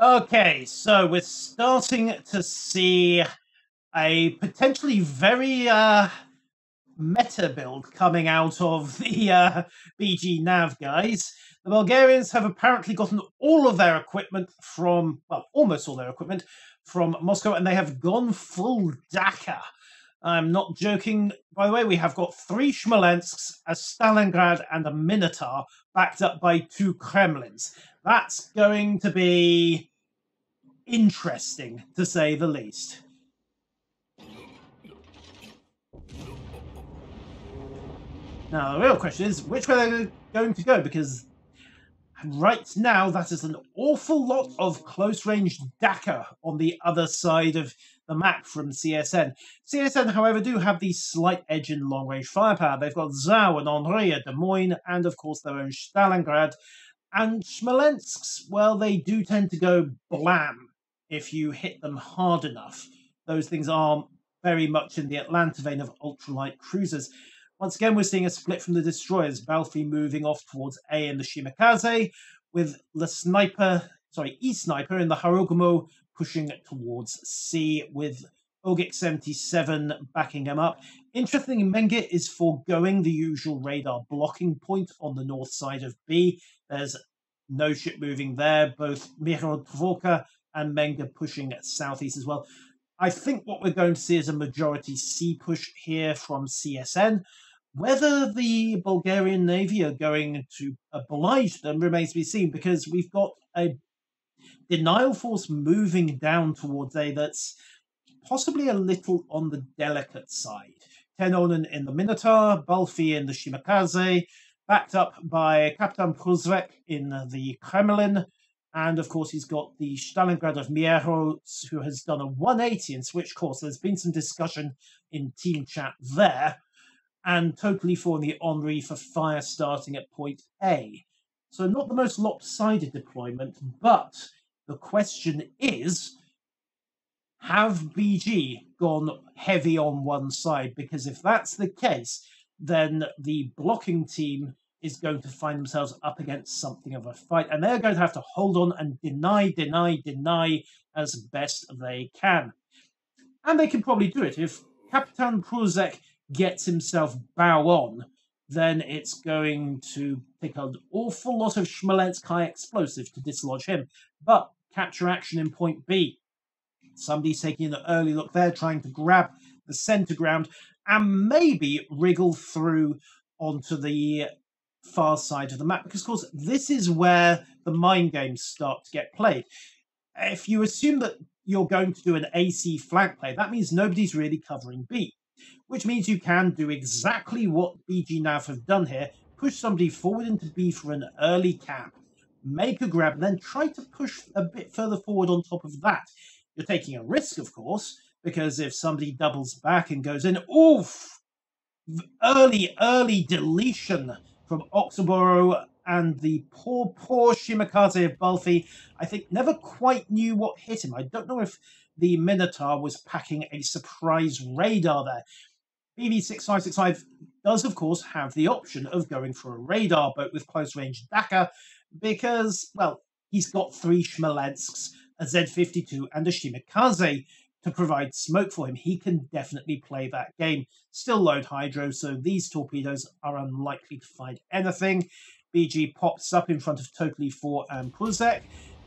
Okay, so we're starting to see a potentially very meta build coming out of the BGNAV guys. The Bulgarians have apparently gotten all of their equipment from, well, almost all their equipment from Moscow, and they have gone full Dakar. I'm not joking. By the way, we have got 3 Smolensks, a Stalingrad, and a Minotaur, backed up by 2 Kremlins. That's going to be interesting, to say the least. Now, the real question is, which way they're going to go? Because right now, that is an awful lot of close-range Dakar on the other side of the map from CSN. CSN, however, do have the slight edge in long-range firepower. They've got Zau and Henri at Des Moines, and of course their own Stalingrad. And Smolensks, well, they do tend to go blam if you hit them hard enough. Those things are very much in the Atlanta vein of ultralight cruisers. Once again, we're seeing a split from the destroyers. Balfi moving off towards A in the Shimakaze, with E-Sniper in the Harugumo pushing towards C, with Ogic 77 backing him up. Interesting, Menge is foregoing the usual radar blocking point on the north side of B. There's no ship moving there. Both Mihro Tvoka and Menge pushing southeast as well. I think what we're going to see is a majority C push here from CSN. Whether the Bulgarian Navy are going to oblige them remains to be seen, because we've got a denial force moving down towards A that's possibly a little on the delicate side. Tenonen in the Minotaur, Balfi in the Shimakaze, backed up by Captain Pruzvek in the Kremlin, and of course he's got the Stalingrad of Mieho, who has done a 180 in switch course. There's been some discussion in team chat there, and totally for the Henri for fire starting at point A. So not the most lopsided deployment, but the question is, have BG gone heavy on one side? Because if that's the case, then the blocking team is going to find themselves up against something of a fight, and they're going to have to hold on and deny as best they can. And they can probably do it. If Kapitan Pruzek gets himself bow on, then it's going to take an awful lot of Smolensk high explosive to dislodge him. But capture action in point B. Somebody's taking an early look there, trying to grab the center ground and maybe wriggle through onto the far side of the map, because of course this is where the mind games start to get played. If you assume that you're going to do an AC flank play, that means nobody's really covering B, which means you can do exactly what BGNAV have done here, push somebody forward into B for an early cap, make a grab, and then try to push a bit further forward on top of that. You're taking a risk, of course, because if somebody doubles back and goes in, oof, early deletion from Oxoboro, and the poor Shimakaze of Balfi, I think, never quite knew what hit him. I don't know if the Minotaur was packing a surprise radar there. BV6565 does, of course, have the option of going for a radar boat with close-range Dakar, because, well, he's got 3 Smolensks, a Z-52, and a Shimakaze to provide smoke for him. He can definitely play that game. Still load hydro, so these torpedoes are unlikely to find anything. BG pops up in front of Totally 4 and Pruzek,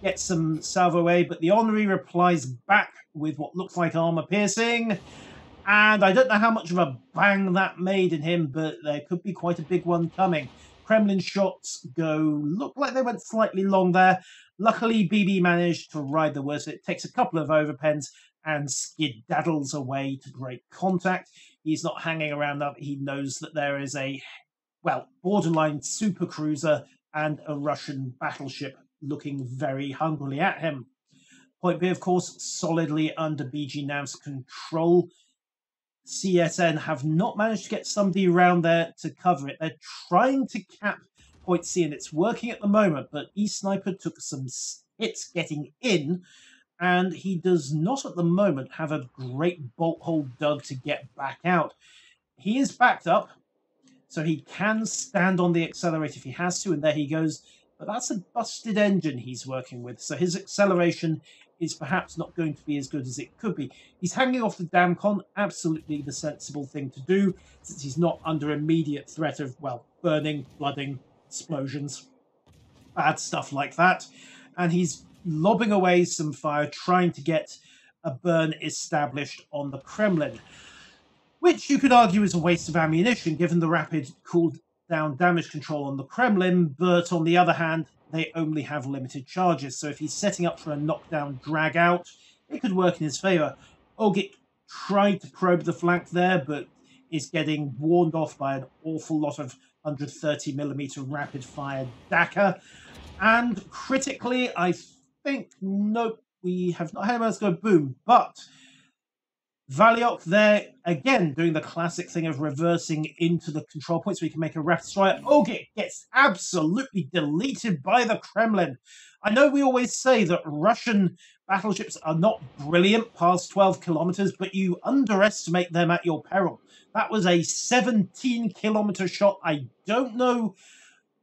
gets some salvo away, but the Henri replies back with what looks like armor piercing. And I don't know how much of a bang that made in him, but there could be quite a big one coming. Kremlin shots look like they went slightly long there. Luckily, BB managed to ride the worst. It takes a couple of overpens and skedaddles away to break contact. He's not hanging around up. He knows that there is a, well, borderline supercruiser and a Russian battleship looking very hungrily at him. Point B, of course, solidly under BGNAV's control. CSN have not managed to get somebody around there to cover it. They're trying to cap point C, and it's working at the moment, but E-Sniper took some hits getting in, and he does not at the moment have a great bolt hole dug to get back out. He is backed up, so he can stand on the accelerator if he has to, and there he goes. but that's a busted engine he's working with, so his acceleration is perhaps not going to be as good as it could be. He's hanging off the damcon, absolutely the sensible thing to do, since he's not under immediate threat of, well, burning, flooding, explosions, bad stuff like that. And he's lobbing away some fire, trying to get a burn established on the Kremlin, which you could argue is a waste of ammunition given the rapid cool down damage control on the Kremlin, but on the other hand, they only have limited charges, so if he's setting up for a knockdown drag out, it could work in his favour. Ogic tried to probe the flank there, but is getting warned off by an awful lot of 130mm rapid fire Daka. And critically, I think, nope, we have not had us go boom, but Valiok there, again, doing the classic thing of reversing into the control point so we can make a rapid strike. Ogic gets absolutely deleted by the Kremlin. I know we always say that Russian battleships are not brilliant past 12 kilometers, but you underestimate them at your peril. That was a 17-kilometer shot. I don't know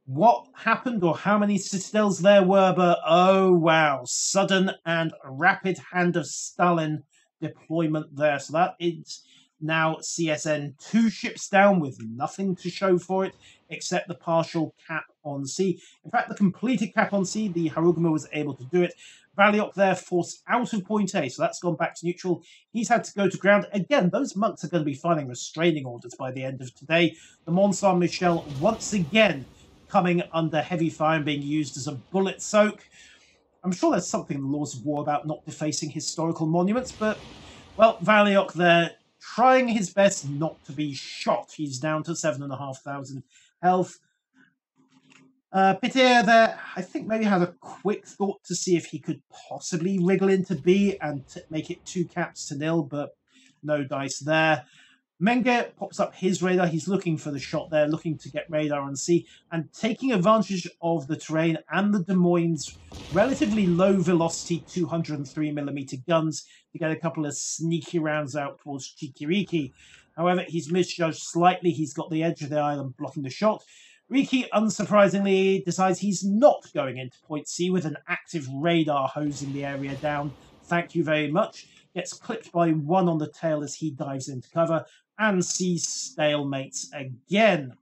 what happened or how many citadels there were, but oh wow, sudden and rapid hand of Stalin deployment there. So that is now CSN 2 ships down with nothing to show for it except the partial cap on sea. In fact, the completed cap on sea, the Harugma was able to do it. Valiok there forced out of point A, so that's gone back to neutral. He's had to go to ground. Again, those monks are going to be filing restraining orders by the end of today. The Mont Saint-Michel once again coming under heavy fire and being used as a bullet soak. I'm sure there's something in the laws of war about not defacing historical monuments, but, well, Valiok there trying his best not to be shot. He's down to 7,500 health. Peter there, I think maybe had a quick thought to see if he could possibly wriggle into B and make it 2 caps to 0, but no dice there. Menge pops up his radar. He's looking for the shot there, looking to get radar on C, and taking advantage of the terrain and the Des Moines' relatively low velocity 203mm guns to get a couple of sneaky rounds out towards Chikiriki. However, he's misjudged slightly. He's got the edge of the island blocking the shot. Riki, unsurprisingly, decides he's not going into point C with an active radar hosing the area down. Thank you very much. Gets clipped by 1 on the tail as he dives into cover, and sees stalemates again.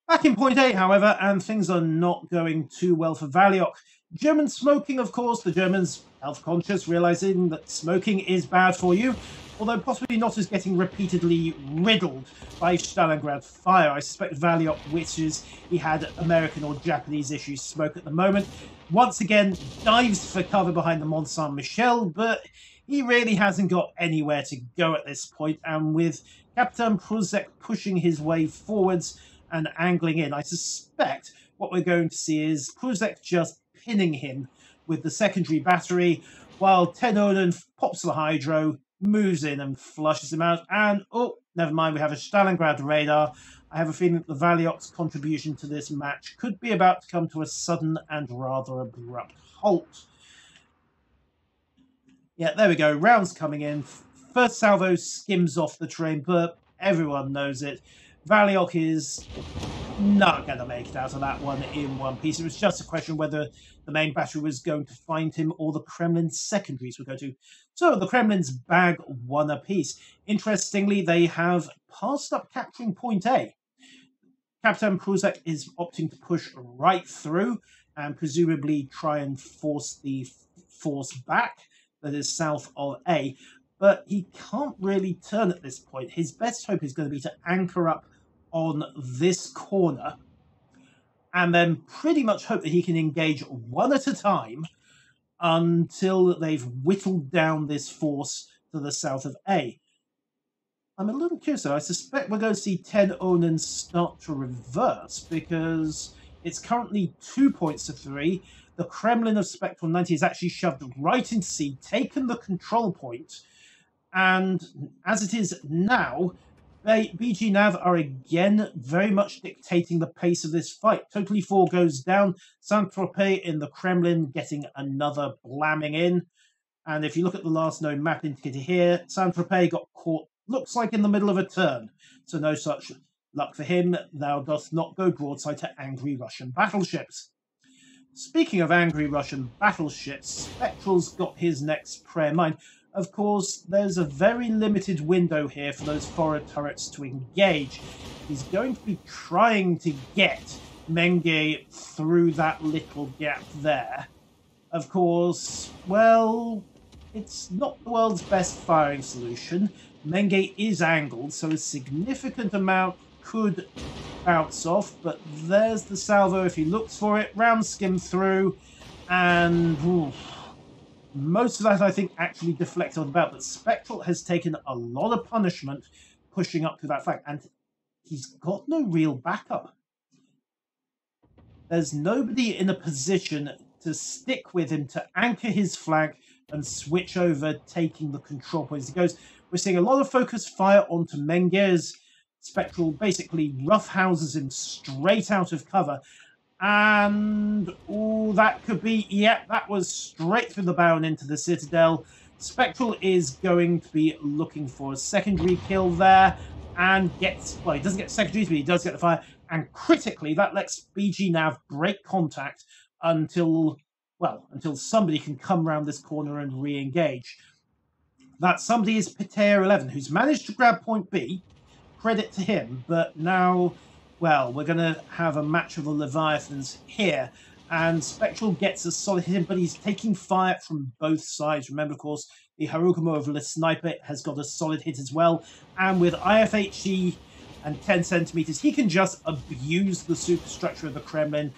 Back in point A, however, and things are not going too well for Valiok. German smoking, of course, the Germans, health conscious, realizing that smoking is bad for you, although possibly not as getting repeatedly riddled by Stalingrad fire. I suspect Valiok wishes he had American or Japanese issue smoke at the moment. Once again, dives for cover behind the Mont Saint-Michel, but he really hasn't got anywhere to go at this point, and with Captain Pruzek pushing his way forwards and angling in, I suspect what we're going to see is Pruzek just pinning him with the secondary battery, while Tenonen pops the hydro, moves in and flushes him out, and oh, never mind, we have a Stalingrad radar. I have a feeling that the Valiok's contribution to this match could be about to come to a sudden and rather abrupt halt. Yeah, there we go. Rounds coming in. First salvo skims off the train, but everyone knows it. Valiok is not going to make it out of that one in one piece. It was just a question whether the main battery was going to find him or the Kremlin's secondaries would go to. So the Kremlin's bag 1 apiece. Interestingly, they have passed up capturing point A. Captain Pruzek is opting to push right through and presumably try and force the force back that is south of A, but he can't really turn at this point. His best hope is going to be to anchor up on this corner and then pretty much hope that he can engage 1 at a time until they've whittled down this force to the south of A. I'm a little curious though. I suspect we're going to see Tenonen start to reverse because it's currently 2 points to 3. The Kremlin of Spectral 90 is actually shoved right into C, taken the control point, and as it is now, BGNAV are again very much dictating the pace of this fight. Totally 4 goes down, Saint-Tropez in the Kremlin getting another blamming in, and if you look at the last known map indicator here, Saint-Tropez got caught, looks like in the middle of a turn, so no such Luck for him, thou dost not go broadside to angry Russian battleships. Speaking of angry Russian battleships, Spectral's got his next prayer in mind. Of course, there's a very limited window here for those forward turrets to engage. He's going to be trying to get Menge through that little gap there. Of course, well, it's not the world's best firing solution. Menge is angled, so a significant amount could bounce off, but there's the salvo if he looks for it. Round skim through, and most of that, I think, actually deflected on the belt. But Spectral has taken a lot of punishment pushing up to that flank, and he's got no real backup. There's nobody in a position to stick with him to anchor his flank and switch over, taking the control points. He goes, we're seeing a lot of focused fire onto Menges. Spectral basically roughhouses him straight out of cover. And, that could be, yeah, that was straight through the bow and into the Citadel. Spectral is going to be looking for a secondary kill there and gets, well, he doesn't get secondaries, but he does get the fire. And critically, that lets BGNAV break contact until somebody can come around this corner and re-engage. That somebody is Peter 11, who's managed to grab point B. Credit to him, but now, well, we're going to have a match of the Leviathans here, and Spectral gets a solid hit, but he's taking fire from both sides. Remember, of course, the Harugumo of the Sniper has got a solid hit as well, and with IFHE and 10 centimeters, he can just abuse the superstructure of the Kremlin,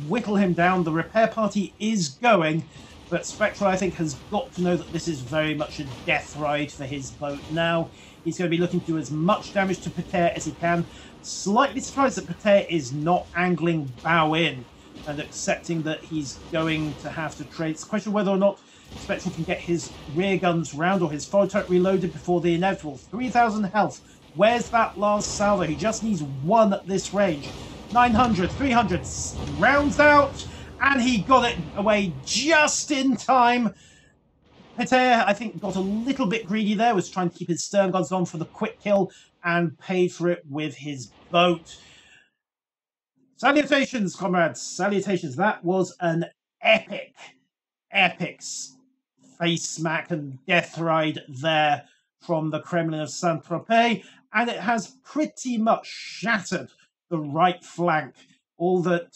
whittle him down. The repair party is going, but Spectral, I think, has got to know that this is very much a death ride for his boat now. He's going to be looking to do as much damage to Peter as he can. Slightly surprised that Peter is not angling bow in and accepting that he's going to have to trade. It's a question of whether or not Spectral can get his rear guns round or his forward turret reloaded before the inevitable. 3,000 health. Where's that last salvo? He just needs one at this range. 900, 300, rounds out, and he got it away just in time. Peter, I think, got a little bit greedy there, was trying to keep his stern guns on for the quick kill, and paid for it with his boat. Salutations, comrades, salutations. That was an epic face smack and death ride there from the Kremlin of Saint-Tropez, and it has pretty much shattered the right flank. All that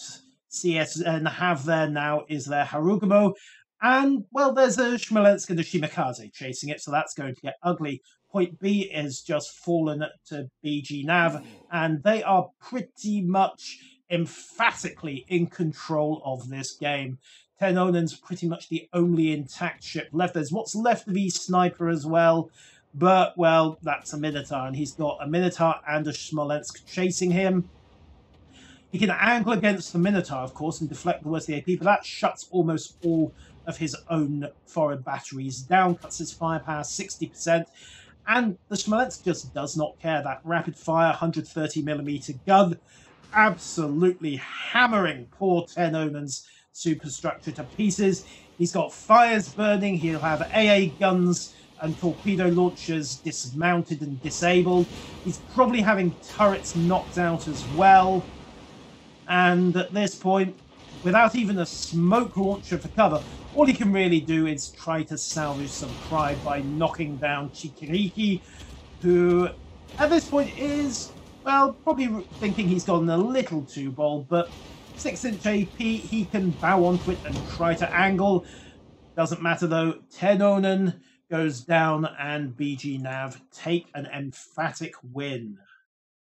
CSN have there now is their Harugumo, and, well, there's a Smolensk and a Shimakaze chasing it, so that's going to get ugly. Point B has just fallen to BGNAV, and they are pretty much emphatically in control of this game. Tenonen's pretty much the only intact ship left. There's what's left of his Sniper as well, but, well, that's a Minotaur, and he's got a Minotaur and a Smolensk chasing him. He can angle against the Minotaur, of course, and deflect the worst of the AP, but that shuts almost all of his own forward batteries down, cuts his firepower 60%, and the Smolensk just does not care. That rapid fire 130mm gun absolutely hammering poor Tenonen's superstructure to pieces. He's got fires burning, he'll have AA guns and torpedo launchers dismounted and disabled. He's probably having turrets knocked out as well. And at this point, without even a smoke launcher for cover, all he can really do is try to salvage some pride by knocking down Chikiriki, who at this point is, well, probably thinking he's gotten a little too bold, but 6-inch AP, he can bow onto it and try to angle. Doesn't matter though, Tenonen goes down and BGNAV take an emphatic win.